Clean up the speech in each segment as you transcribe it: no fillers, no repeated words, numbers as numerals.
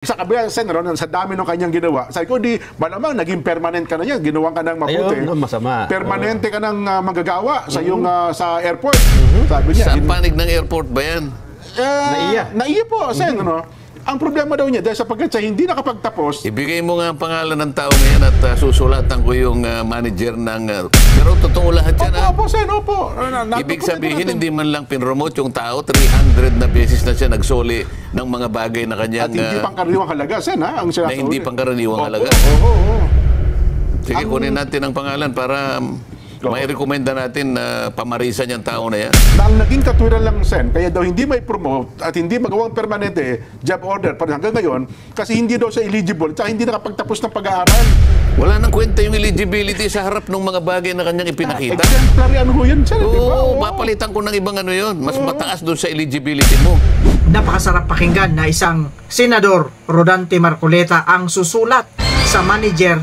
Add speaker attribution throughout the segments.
Speaker 1: Sa kabila, Senro, sa dami ng kanyang ginawa, sabi ko, di, malamang naging permanent ka na yan, ginawa ka ng mabuti.
Speaker 2: Ayun, masama.
Speaker 1: Permanente ka ng manggagawa sa iyong sa airport. Sabi niya.
Speaker 3: Saan panig ng airport ba yan?
Speaker 2: Naiya.
Speaker 1: Naiya po, Sen, Ang problema daw niya, dahil sapagkat siya hindi nakapagtapos.
Speaker 3: Ibigay mo nga ang pangalan ng tao ngayon at susulatan ko yung manager ng... pero totoo lahat yan, ha?
Speaker 1: Opo, Sen, opo.
Speaker 3: Ibig sabihin, hindi man lang pinromote yung tao, 300 na beses na siya nagsoli ng mga bagay na kanyang...
Speaker 1: At hindi pangkaraniwang halaga, Sen, ha? Ang
Speaker 3: na hindi pangkaraniwang halaga.
Speaker 1: Oo.
Speaker 3: Sige, kunin natin ang pangalan para may rekomenda natin na pamarisan yung tao na yan.
Speaker 1: Na ang naging katwiran lang, Sen, kaya daw hindi may promote at hindi magawang permanente job order para hanggang ngayon kasi hindi daw siya eligible at hindi nakapagtapos ng pag-aaral.
Speaker 3: Wala nang kwenta yung eligibility sa harap ng mga bagay na kanyang ipinakita.
Speaker 1: Exemplary ano ho yan, Sen, di ba?
Speaker 3: Oo, papalitan ko ng ibang ano yun. Mas mataas doon sa eligibility mo.
Speaker 4: Napakasarap pakinggan na isang Senador Rodante Marcoleta ang susulat sa manager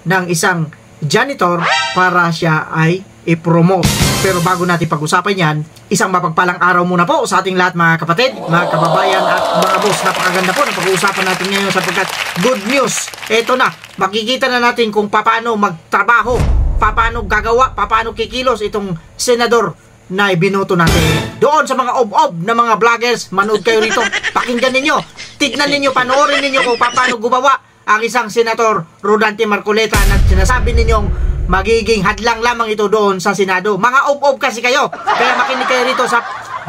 Speaker 4: ng isang janitor para siya ay i-promote. Pero bago natin pag-usapan yan, isang mapagpalang araw muna po sa ating lahat mga kapatid, mga kababayan at mga boss. Napakaganda po na pag-uusapan natin ngayon sapagkat good news. Eto na, makikita na natin kung paano magtrabaho, paano gagawa, paano kikilos itong senador na ibinoto natin. Doon sa mga ob-ob na mga vloggers, manood kayo rito. Pakinggan ninyo, tignan ninyo, panoorin ninyo kung paano gumawa ang isang Senator Rodante Marcoleta na sinasabi ninyong magiging hadlang lamang ito doon sa Senado. Mga ob-ob kasi kayo. Kaya makinig kayo rito sa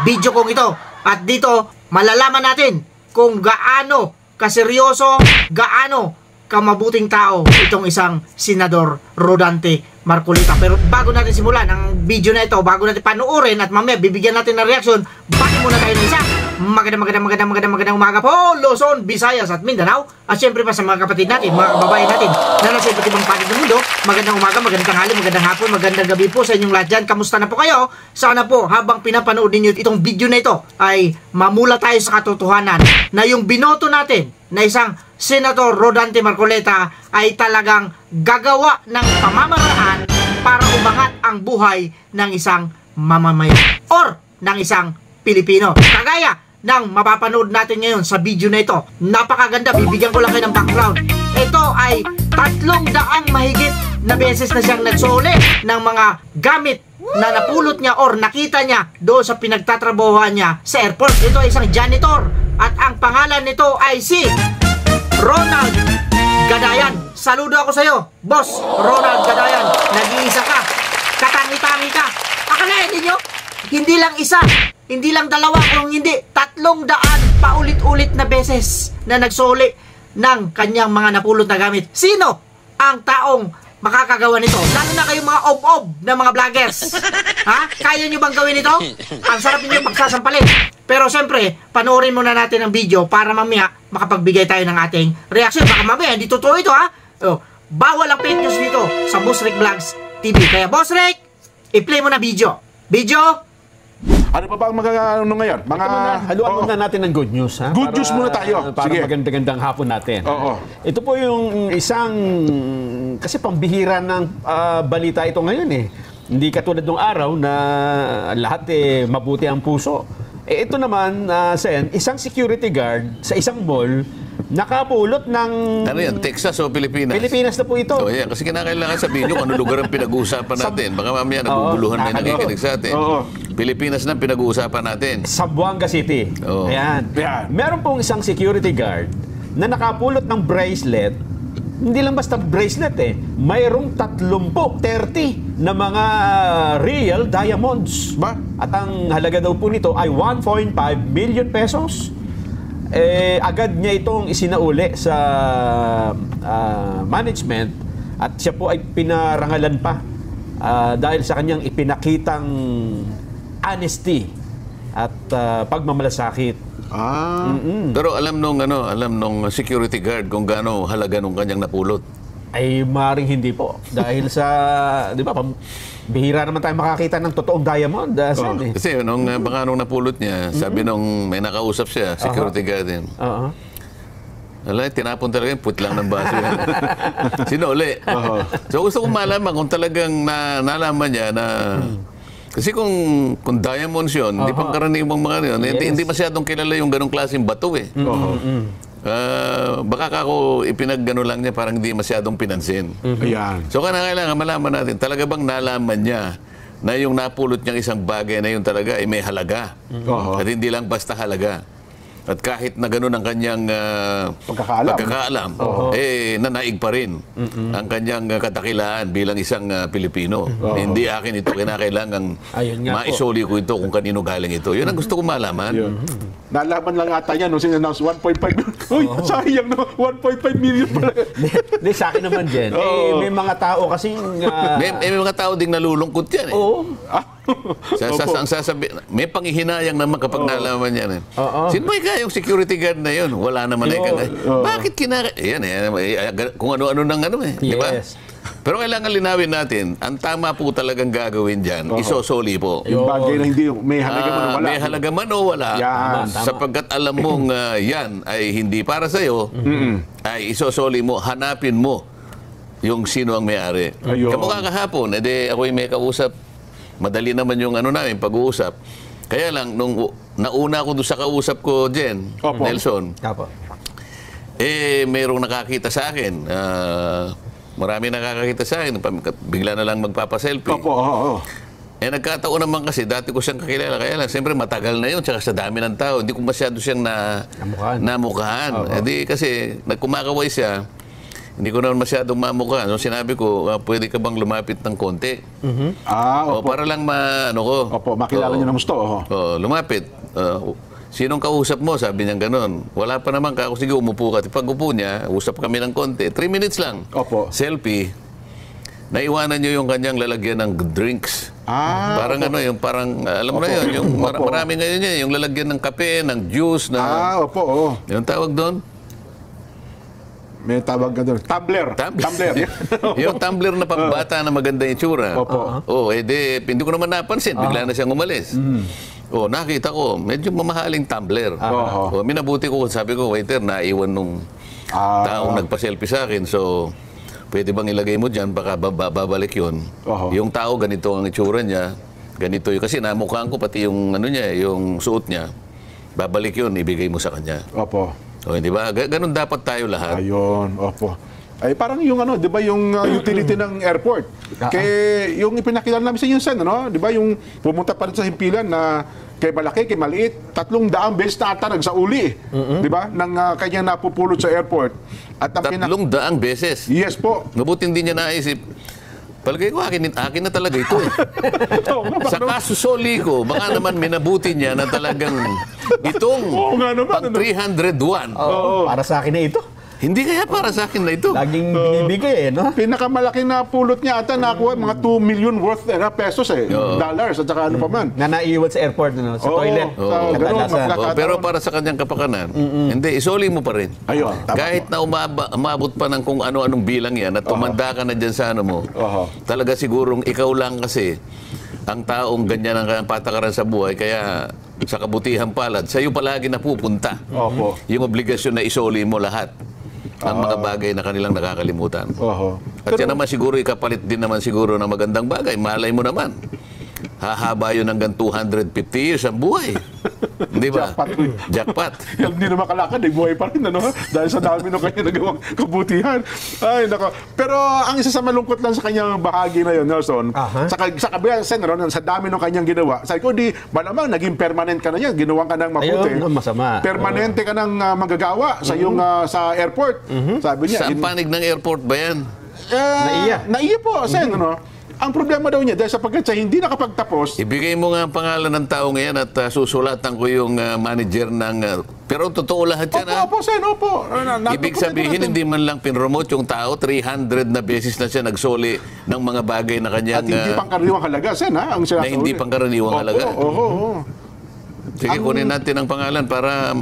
Speaker 4: video kong ito. At dito, malalaman natin kung gaano kaseryoso, gaano kamabuting tao itong isang Senador Rodante Marcoleta. Pero bago natin simulan ang video na ito, bago natin panoorin at mamaya bibigyan natin ng reaksyon, bati muna tayo ng isa. Magandang umaga po, Luzon, Visayas at Mindanao. At syempre pa sa mga kapatid natin, mga kababayan natin na nasa iba't ibang panig ng mundo. Magandang umaga, magandang tanghali, magandang hapon, magandang gabi po sa inyong lahat dyan. Kamusta na po kayo? Sana po habang pinapanood ninyo itong video na ito ay mamula tayo sa katotohanan na yung binoto natin na isang Senator Rodante Marcoleta ay talagang gagawa ng pamamaraan para umangat ang buhay ng isang mamamayan or ng isang Pilipino. Kagaya ng mapapanood natin ngayon sa video na ito. Napakaganda, bibigyan ko lang kayo ng background. Ito ay 300 mahigit na beses na siyang nagsole ng mga gamit na napulot niya or nakita niya doon sa pinagtatrabahuhan niya sa airport. Ito ay isang janitor at ang pangalan nito ay si Ronald Gadayan. Saludo ako sa iyo, Boss Ronald Gadayan. Nag-iisa ka, katangi-tangi ka. Akalain ninyo, hindi lang isa, hindi lang dalawa, kung hindi 300 paulit-ulit na beses na nagsoli ng kanyang mga napulot na gamit. Sino ang taong makakagawa nito? Lalo na kayong mga ob-ob na mga vloggers. Ha? Kaya nyo bang gawin ito? Ang sarap ninyo pagsasampalin. Pero siyempre, panoorin muna natin ang video para mamaya makapagbigay tayo ng ating reaction. Baka mamaya, hindi totoo ito, ha? Oh, bawal ang fake news dito sa Boss Rick Vlogs TV. Kaya Boss Rick, i-play mo na video. Video.
Speaker 1: Ano pa ba ang mga ano ngayon?
Speaker 2: Haluan muna natin ng good news, ha?
Speaker 1: Good news muna tayo.
Speaker 2: Para
Speaker 1: Sige.
Speaker 2: magandang hapon natin.
Speaker 1: Oo.
Speaker 2: Ito po yung isang, kasi pambihira ng balita ito ngayon eh. Hindi katulad ng araw na lahat mabuti ang puso. Ito naman, Sen, isang security guard sa isang mall, nakapulot ng...
Speaker 3: Ano yan? Texas o Pilipinas?
Speaker 2: Pilipinas na po ito.
Speaker 3: So, yeah, kasi kinakailangan sabihin nyo kung ano lugar ang pinag-uusapan natin. Baka mamaya naguguluhan na yung nakikinig sa atin. Pilipinas na pinag-uusapan natin.
Speaker 2: Sambuanga City.
Speaker 3: Oo.
Speaker 2: Ayan. Meron pong isang security guard na nakapulot ng bracelet. Hindi lang basta bracelet mayroong 30 na mga real diamonds.
Speaker 1: Ba?
Speaker 2: At ang halaga daw po nito ay 1.5 million pesos. Agad niya itong isinauli sa management at siya po ay pinarangalan pa dahil sa kanyang ipinakitang honesty at pagmamalasakit.
Speaker 3: Pero alam nung security guard kung gaano halaga nung kanyang napulot.
Speaker 2: Ay maring hindi po dahil sa, di ba, bihira naman tayo makakita ng totoong diamond.
Speaker 3: Kasi nung baka nung napulot niya, sabi nung may nakausap siya, security guard din. Wala, tinapon talaga yung put lang ng baso yan. Sinuli. So gusto kong malaman kung talagang nalaman niya na kasi kung diamonds yun, hindi pang karaniwang mga yun, hindi masyadong kilala yung ganong klaseng bato eh. baka ako ipinaggano lang niya parang hindi masyadong pinansin.
Speaker 1: Ayan.
Speaker 3: So kailangan malaman natin, talaga bang nalaman niya na yung napulot niyang isang bagay na yun talaga ay may halaga.
Speaker 1: Oo.
Speaker 3: At hindi lang basta halaga. At kahit na ganun ang kanyang pagkakaalam, nanaig pa rin ang kanyang kadakilaan bilang isang Pilipino. Hindi akin ito, kinakailangan maisoli ko ito kung kanino galing ito. Yun ang gusto ko malaman.
Speaker 1: Nalaman lang ata niya nung sinannounce 1.5 million. Uy, sayang na 1.5 million pala.
Speaker 2: Hindi, sa akin naman, Jen. May mga tao kasing...
Speaker 3: May mga tao ding nalulungkot yan.
Speaker 2: Oo.
Speaker 3: Ang sasabi, may panghihinayang naman kapag nalaman yan. Sino ba yung security guard na yun? Wala naman bakit yan kung ano-ano ng di ba? Pero kailangan linawin natin, ang tama po talagang gagawin dyan, isosoli po.
Speaker 1: Yung bagay na hindi may halaga man o wala.
Speaker 3: May halaga man o wala.
Speaker 1: Yan.
Speaker 3: Sapagkat alam mong yan ay hindi para sa'yo, ay isosoli mo, hanapin mo yung sino ang may-ari. Kamukha kahapon, ako'y may kausap. Madali naman yung namin pag-uusap. Kaya lang, nung nauna ko doon sa kausap ko, Jen, Nelson, mayroong nakakita sa akin. Marami nakakakita sa akin. Bigla na lang magpapaselfie. Nagkataon naman kasi, dati ko siyang kakilala. Kaya lang, siyempre matagal na yun. Tsaka sa dami ng tao, hindi ko masyado siyang namukhaan. Kasi nagkumakaway siya. Hindi ko naman masyadong mamukha. So, sinabi ko, pwede ka bang lumapit ng konti? Para lang
Speaker 1: makilala niyo ng gusto.
Speaker 3: Lumapit. Sinong kausap mo? Sabi niya gano'n. Wala pa naman ka. Sige, umupo ka. Pag upo niya, usap kami ng konti. 3 minutes lang. Selfie. Naiwanan niyo yung kanyang lalagyan ng drinks. Parang alam mo na yun, yung marami ngayon yan, yung lalagyan ng kape, ng juice, yung tawag doon?
Speaker 1: May tawag ka doon. Tumbler.
Speaker 3: Yung tumbler na pambata na maganda yung tsura. Hindi ko naman napansin. Bigla na siyang umalis. Nakita ko, medyo mamahaling tumbler. Minabuti ko, sabi ko, waiter, naiwan nung taong nagpa-selfie sa akin. So, pwede bang ilagay mo dyan? Baka babalik yun. Yung tao, ganito ang itsura niya. Ganito yun. Kasi namukhaan ko pati yung, yung suot niya. Babalik yun, ibigay mo sa kanya. Di ba? Ganun dapat tayo lahat.
Speaker 1: Ayun, Ay parang yung di ba yung utility ng airport. Kaya yung ipinakilala namin sa inyo, Sen, di ba yung pumunta pa rin sa himpilan na kay malaki, kay maliit, 300 beses na atarag sa uli. Di ba? Nang kanyang napupulot sa airport. At
Speaker 3: 300 beses?
Speaker 1: Yes po.
Speaker 3: Mabuti hindi niya naisip. Palagay ko, akin na talaga ito. Sa kasusoli ko, baka naman minabuti niya na talagang itong pang 301.
Speaker 2: Para sa akin na ito.
Speaker 3: Hindi kaya para sa akin na ito.
Speaker 2: Laging binibigay
Speaker 1: Pinakamalaki na pulot niya ata nakuha mga 2 million worth pesos dollars at saka ano pa man.
Speaker 2: Na naiwan sa airport, sa toilet.
Speaker 3: Pero para sa kanyang kapakanan, hindi, isoli mo pa rin. Kahit na umabot pa ng kung ano-anong bilang yan at tumanda ka na dyan sa mo, talaga sigurong ikaw lang kasi ang taong ganyan ang patakaran sa buhay, kaya sa kabutihan palad, sa'yo palagi napupunta yung obligasyon na isoli mo lahat ang mga bagay na kanilang nakakalimutan. At yan naman siguro, ikapalit din naman siguro ng magandang bagay. Malay mo naman, hahaba yun hanggang 250 years ang buhay. Di ba? Jackpot.
Speaker 1: Hindi naman kalakad, buhay pa rin, dahil sa dami ng kanya nagawang kabutihan. Ay, nako. Pero ang isa sa malungkot lang sa kanyang bahagi na yun, Nelson, sa kabila, Sen, sa dami ng kanyang ginawa, sabi ko, malamang naging permanent ka na yan, ginawang ka ng mabuti.
Speaker 2: Ayun, masama.
Speaker 1: Permanente ka ng magagawa sa iyong sa airport. Sabi niya.
Speaker 3: Saan panig ng airport ba yan?
Speaker 1: Naiya po, Sen, Ang problema daw niya, dahil sapagkat siya hindi nakapagtapos...
Speaker 3: Ibigay mo nga ang pangalan ng tao ngayon at susulatan ko yung manager ng... pero totoo lahat yan,
Speaker 1: Opo, Sen, opo.
Speaker 3: Ibig sabihin, hindi man lang pinromote yung tao, 300 na beses na siya nagsoli ng mga bagay na kanyang...
Speaker 1: At hindi pangkaraniwang halaga, Sen, Ang
Speaker 3: na hindi pangkaraniwang halaga. Sige, kunin natin ang pangalan para...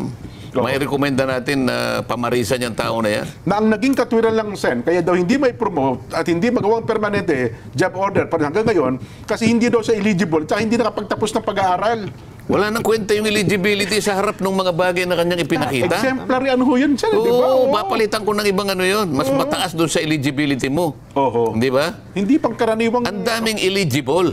Speaker 3: may rekomenda natin na pamarisan yung tao na yan.
Speaker 1: Na ang naging katwiran lang, Sen, kaya daw hindi may promote at hindi magawang permanente job order pa hanggang ngayon kasi hindi daw siya eligible at hindi nakapagtapos ng pag-aaral.
Speaker 3: Wala nang kwenta yung eligibility sa harap ng mga bagay na kanyang ipinakita.
Speaker 1: Exemplary ho yun, Sen, di ba?
Speaker 3: Papalitan ko ng ibang yun. Mas mataas doon sa eligibility mo. Di ba?
Speaker 1: Hindi pangkaraniwang...
Speaker 3: Ang daming eligible.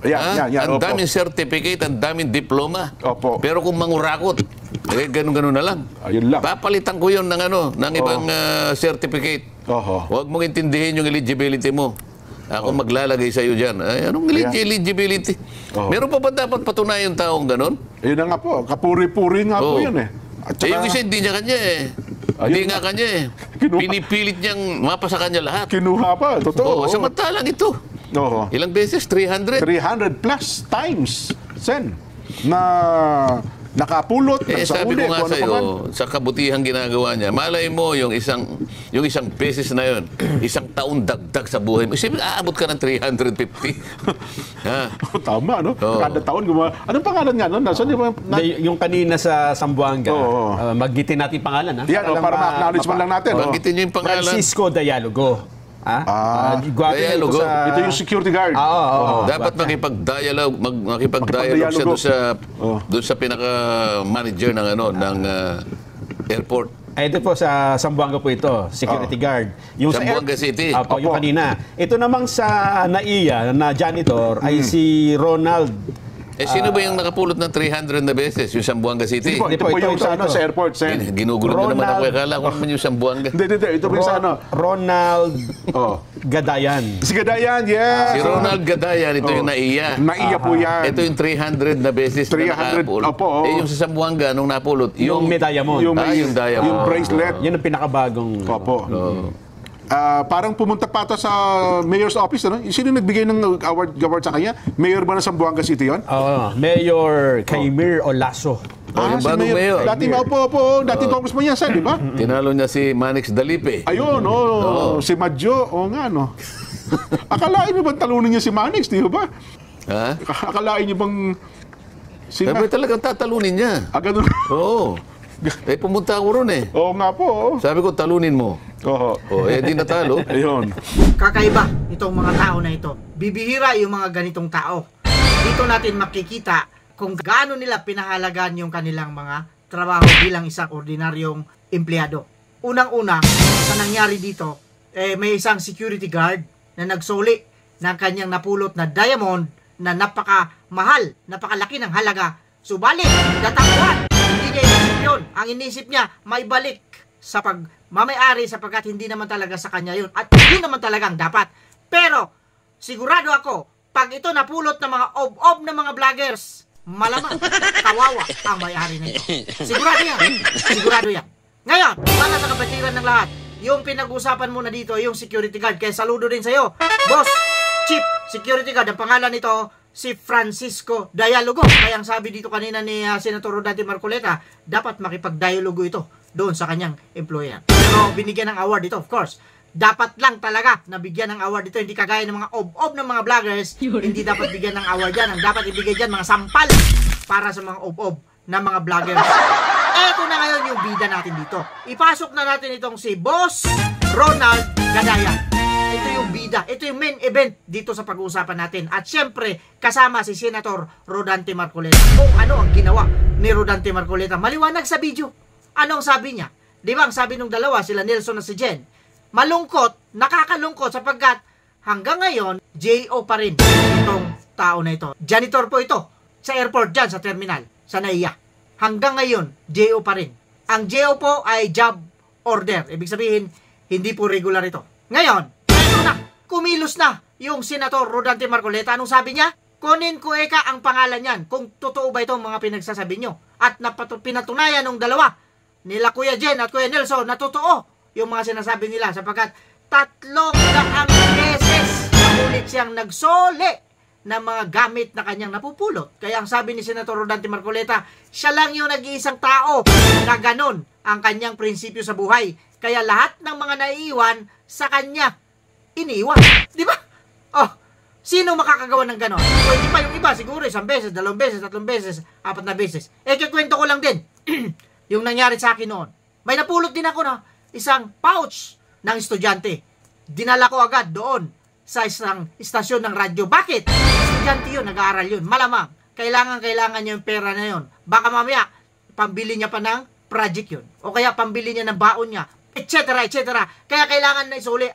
Speaker 1: Yan,
Speaker 3: ang daming certificate, ang daming diploma. Pero kung mangurakot, Ganun-ganun na lang.
Speaker 1: Ayun lang.
Speaker 3: Papalitan ko yun ng ibang certificate.
Speaker 1: Oho.
Speaker 3: Huwag mong intindihin yung eligibility mo. Ako maglalagay sa iyo dyan. Ay, anong eligibility? Meron pa ba dapat patunayan yung taong ganun?
Speaker 1: Ayun na nga po. Kapuri-puri nga po yun eh. At
Speaker 3: Yung isa, hindi niya kanya eh. Hindi nga kanya eh. Pinipilit niyang mapa sa kanya lahat.
Speaker 1: Kinuha pa. Totoo.
Speaker 3: Samantalang ito.
Speaker 1: Oho.
Speaker 3: Ilang beses? 300?
Speaker 1: 300 plus times, Sen, na nakapulot,
Speaker 3: Sabi
Speaker 1: nagsauli,
Speaker 3: ko nga
Speaker 1: kung ano
Speaker 3: sa
Speaker 1: pa man.
Speaker 3: iyo, sa kabutihang ginagawa niya, malay mo yung isang beses na yun, isang taon dagdag sa buhay mo. Isipin, aabot ka ng 350. Ha?
Speaker 1: Tama, no?
Speaker 3: Oo.
Speaker 1: Kada taon gumawa. Anong pangalan nga, no? Nasaan yung...
Speaker 2: Yung kanina sa Sambuanga,
Speaker 1: Oo.
Speaker 2: magitin natin pangalan. Ha?
Speaker 1: Yan, para ma-acknowledge man lang natin.
Speaker 3: Banggitin niyo yung pangalan.
Speaker 2: Francisco Dialogo. Gwapo na ito
Speaker 3: Dialogo.
Speaker 2: sa...
Speaker 1: Ito yung security guard.
Speaker 3: Dapat makipag-dialogue siya doon sa pinaka-manager ng airport.
Speaker 2: Ito po sa Sambuanga po ito, security guard. Yung
Speaker 3: Sambuanga City.
Speaker 2: Yung kanina. Ito namang sa NAIA, na janitor, ay si Ronald.
Speaker 3: Sino ba yung nakapulot ng 300 na beses? Yung Sambuanga City?
Speaker 1: Ito po yung sa airport, Sen.
Speaker 3: Ginugulo na naman ako. Akala ko naman yung Sambuanga.
Speaker 1: Hindi. Ito po yung sa
Speaker 2: Ronald Gadayan.
Speaker 1: Si Gadayan, yes.
Speaker 3: Si Ronald Gadayan, ito yung NAIA.
Speaker 1: NAIA po yan.
Speaker 3: Ito yung 300 na beses
Speaker 1: 300,
Speaker 3: na nakapulot.
Speaker 1: opo.
Speaker 3: Yung sa Sambuanga, nung napulot,
Speaker 2: Yung medalya mo.
Speaker 3: yung diamond.
Speaker 1: Yung bracelet.
Speaker 2: Yun ang pinakabagong...
Speaker 1: Opo. Parang pumunta pa ito sa mayor's office, ano? Sino nagbigay ng award sa kanya? Mayor ba ng Sambuanga City yun?
Speaker 2: Mayor Kaimir Olaso.
Speaker 3: Yung bagong mayor.
Speaker 1: Dating dating congressman yan, Sen, di ba?
Speaker 3: Tinalo niya si Manix Dalipe.
Speaker 1: Ayun, si Madjo, nga, no. Akalain niyo bang talunin niya si Manix, di ba?
Speaker 3: Ha?
Speaker 1: Akalain niyo bang...
Speaker 3: Sabi talagang tatalunin niya.
Speaker 1: Ganun.
Speaker 3: Oo. Pumunta ako ron eh.
Speaker 1: Oo nga po.
Speaker 3: Sabi ko, talunin mo.
Speaker 1: Oo.
Speaker 3: Di natalo.
Speaker 1: Ayun.
Speaker 4: Kakaiba itong mga tao na ito. Bibihira yung mga ganitong tao. Dito natin makikita kung gaano nila pinahalagan yung kanilang mga trabaho bilang isang ordinaryong empleyado. Unang-una, sa nangyari dito, may isang security guard na nagsuli ng kanyang napulot na diamond na napakamahal, napakalaki ng halaga. Subalit, datakwan, hindi niya inisip yun. Ang inisip niya, maibalik sa pagmamayari sapagkat hindi naman talaga sa kanya yun. At yun naman talagang dapat. Pero, sigurado ako, pag ito napulot ng mga ob-ob ng mga vloggers, malamang kawawa ang may-ari na ito. Sigurado yan. Sigurado yan. Ngayon, para sa kapatiran ng lahat, yung pinag-usapan muna dito, yung security guard. Kaya saludo din sa'yo. Boss, Chief Security Guard, ang pangalan nito, si Francisco Dialogo. Kaya ang sabi dito kanina ni Senator Rodante Marcoleta, dapat makipag-dialogo ito doon sa kanyang employer. Pero binigyan ng award ito, of course. Dapat lang talaga nabigyan ng award ito. Hindi kagaya ng mga ob-ob ng mga vloggers, hindi dapat bigyan ng award yan. Ang dapat ibigay dyan, mga sampal para sa mga ob-ob ng mga vloggers. Eto na ngayon yung bida natin dito. Ipasok na natin itong si Boss Ronald Gadayan. Ito yung bida. Ito yung main event dito sa pag-uusapan natin. At syempre, kasama si Senator Rodante Marcoleta. Kung ano ang ginawa ni Rodante Marcoleta. Maliwanag sa video. Anong sabi niya? Di ba ang sabi nung dalawa, sila Nelson at si Jen? Malungkot, nakakalungkot sapagkat hanggang ngayon, JO pa rin itong tao na ito. Janitor po ito sa airport dyan, sa terminal, sa NAIA. Hanggang ngayon, JO pa rin. Ang JO po ay job order. Ibig sabihin, hindi po regular ito. Ngayon, ito na, kumilos na yung Senator Rodante Marcoleta. Anong sabi niya? Kunin ko eka ang pangalan niyan kung totoo ba itong mga pinagsasabi nyo. At pinatunayan ng dalawa, nila Kuya Jen at Kuya Nelson, na totoo yung mga sinasabi nila sapagkat 300 beses na ulit siyang nagsole ng mga gamit na kanyang napupulot. Kaya ang sabi ni Senator Rodante Marcoleta, siya lang yung nag-iisang tao na ganon ang kanyang prinsipyo sa buhay. Kaya lahat ng mga naiiwan sa kanya, iniwan. Di ba? Oh, sino makakagawa ng ganon? Pwede pa yung iba, siguro 1 beses, 2 beses, 3 beses, 4 na beses. Kikwento ko lang din yung nangyari sa akin noon. May napulot din ako na isang pouch ng estudyante. Dinala ko agad doon sa isang istasyon ng radyo. Bakit? Estudyante yun, nag-aaral yun. Malamang, kailangan niya yung pera na yun. Baka mamaya, pambili niya pa ng project yun. O kaya pambili niya ng baon niya, etc. Kaya kailangan na isuli.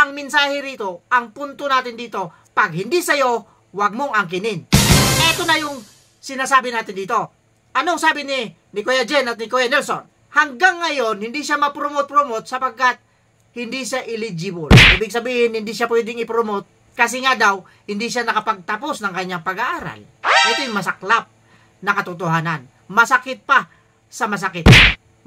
Speaker 4: Ang mensahe rito, ang punto natin dito, pag hindi sa'yo, wag mong angkinin. Eto na yung sinasabi natin dito. anong sabi ni Kuya Jen at ni Kuya Nelson? Hanggang ngayon, hindi siya ma-promote sapagkat hindi siya eligible. Ibig sabihin, hindi siya pwedeng i-promote kasi nga daw, hindi siya nakapagtapos ng kanyang pag-aaral. Ito yung masaklap na katotohanan. Masakit pa sa masakit.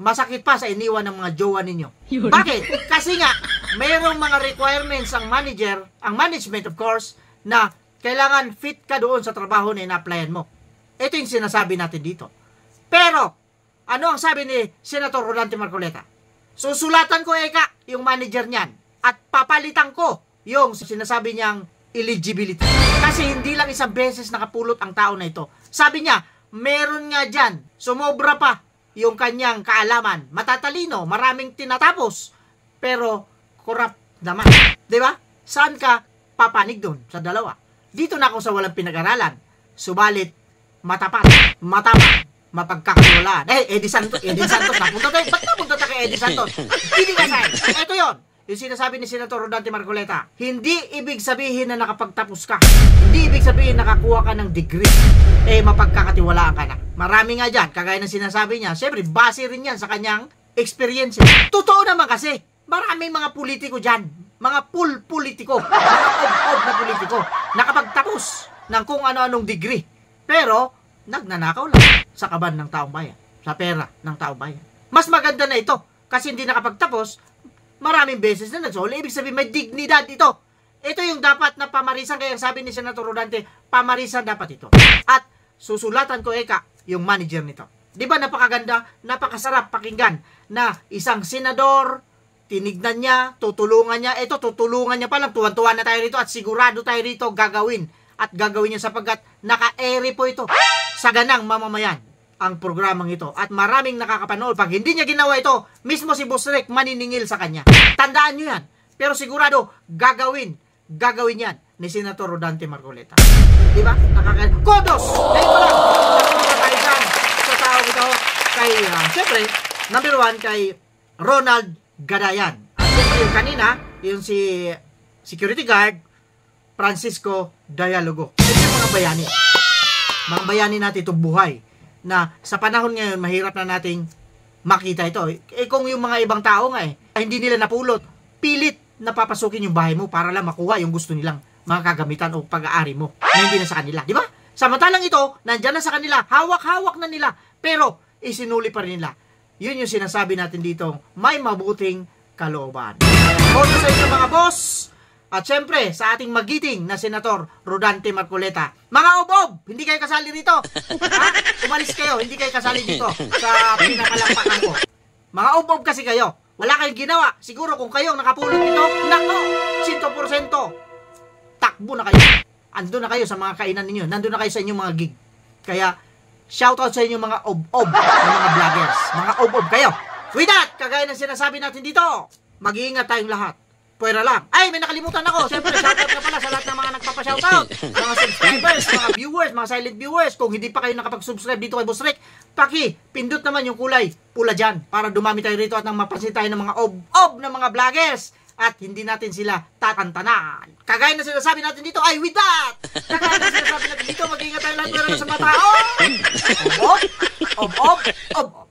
Speaker 4: Masakit pa sa iniwan ng mga jowa ninyo. Bakit? Kasi nga, mayroong mga requirements ang manager, ang management of course, na kailangan fit ka doon sa trabaho na ina-applyan mo. Ito yung sinasabi natin dito. Pero, ano ang sabi ni Senator Rodante Marcoleta? Susulatan ko yung manager niyan at papalitan ko yung sinasabi niyang eligibility. Kasi hindi lang isang beses nakapulot ang tao na ito. Sabi niya, meron nga dyan, sumobra pa yung kanyang kaalaman. Matatalino, maraming tinatapos, pero corrupt naman. Diba? Saan ka papanig doon? Sa dalawa. Dito na ako sa walang pinag-aralan. Subalit, matapat, mapagkakatiwalaan. Eddie Santos, napunta tayo. Ba't napunta tayo kay Eddie Santos? Hindi ka sa'yo. Ito yon. Yung sinasabi ni Senator Rodante Marcoleta, hindi ibig sabihin na nakapagtapos ka. Hindi ibig sabihin nakakuha ka ng degree. Mapagkakatiwalaan ka na. Marami nga dyan, kagaya ng sinasabi niya, siyempre, base rin yan sa kanyang experience. Totoo naman kasi, maraming mga politiko dyan, mga politiko, mga na politiko, nakapagtapos ng kung ano-anong degree. Pero, nagnanakaw lang sa kaban ng taong bayan, sa pera ng taong bayan. Mas maganda na ito, kasi hindi nakapagtapos, maraming beses na nagsoli. Ibig sabihin, may dignidad ito. Ito yung dapat na pamarisan, kaya sabi ni Senator Rodante, pamarisan dapat ito. At susulatan ko yung manager nito. Di ba napakaganda, napakasarap pakinggan na isang senador, tinignan niya, tutulungan niya. Ito, tutulungan niya pa lang. Tuwan-tuwan na tayo rito at sigurado tayo rito gagawin. At gagawin niya sapagkat naka-ere po ito sa ganang mamamayan ang programang ito. At maraming nakakapanood. Pag hindi niya ginawa ito, mismo si Boss Rick maniningil sa kanya. Tandaan niyo yan. Pero sigurado, gagawin yan ni Senator Rodante Marcoleta. Di ba? Kodos! Dahil ko lang. Nakakaisan sa tao ito kay, siyempre, number 1, kay Ronald Gadayan. At siyempre yung kanina, yung si security guard, Francisco Dialogo. Ito yung mga bayani. Mga bayani natin itong buhay na sa panahon ngayon, mahirap na nating makita ito. Kung yung mga ibang tao nga hindi nila napulot, pilit napapasukin yung bahay mo para lang makuha yung gusto nilang mga kagamitan o pag-aari mo na hindi na sa kanila. Di ba? Samantalang ito, nandyan na sa kanila, hawak-hawak na nila, pero isinuli pa rin nila. Yun yung sinasabi natin dito, may mabuting kalooban. Bono sa inyo mga boss, at syempre sa ating magiting na Senator Rodante Marcoleta. Mga obob, hindi kayo kasali rito. Ha? Umalis kayo, hindi kayo kasali dito sa pinakalampakan ko. Mga obob kasi kayo. Wala kayong ginawa. Siguro kung kayong nakapulot nito, nako, 100%. Takbo na kayo. Ando na kayo sa mga kainan ninyo. Nandun na kayo sa inyong mga gig. Kaya, shoutout sa inyong mga ob-ob na mga vloggers. Mga ob-ob kayo. With that, kagaya ng sinasabi natin dito, mag-iingat tayong lahat. Pwera lang. Ay, may nakalimutan ako. Siyempre, shoutout na pala sa lahat ng mga nagpapa-shoutout. Mga subscribers, mga viewers, mga silent viewers. Kung hindi pa kayo nakapag-subscribe dito kay Boss Rick, pindot naman yung kulay pula dyan para dumami tayo rito at nang mapansin tayo ng mga ob-ob na mga vloggers at hindi natin sila tatantanan. Kagaya na sinasabi natin dito, ay with that! Kagaya na sinasabi natin dito, mag-ingat tayo lahat sa mga tao. Ob-ob, ob-ob.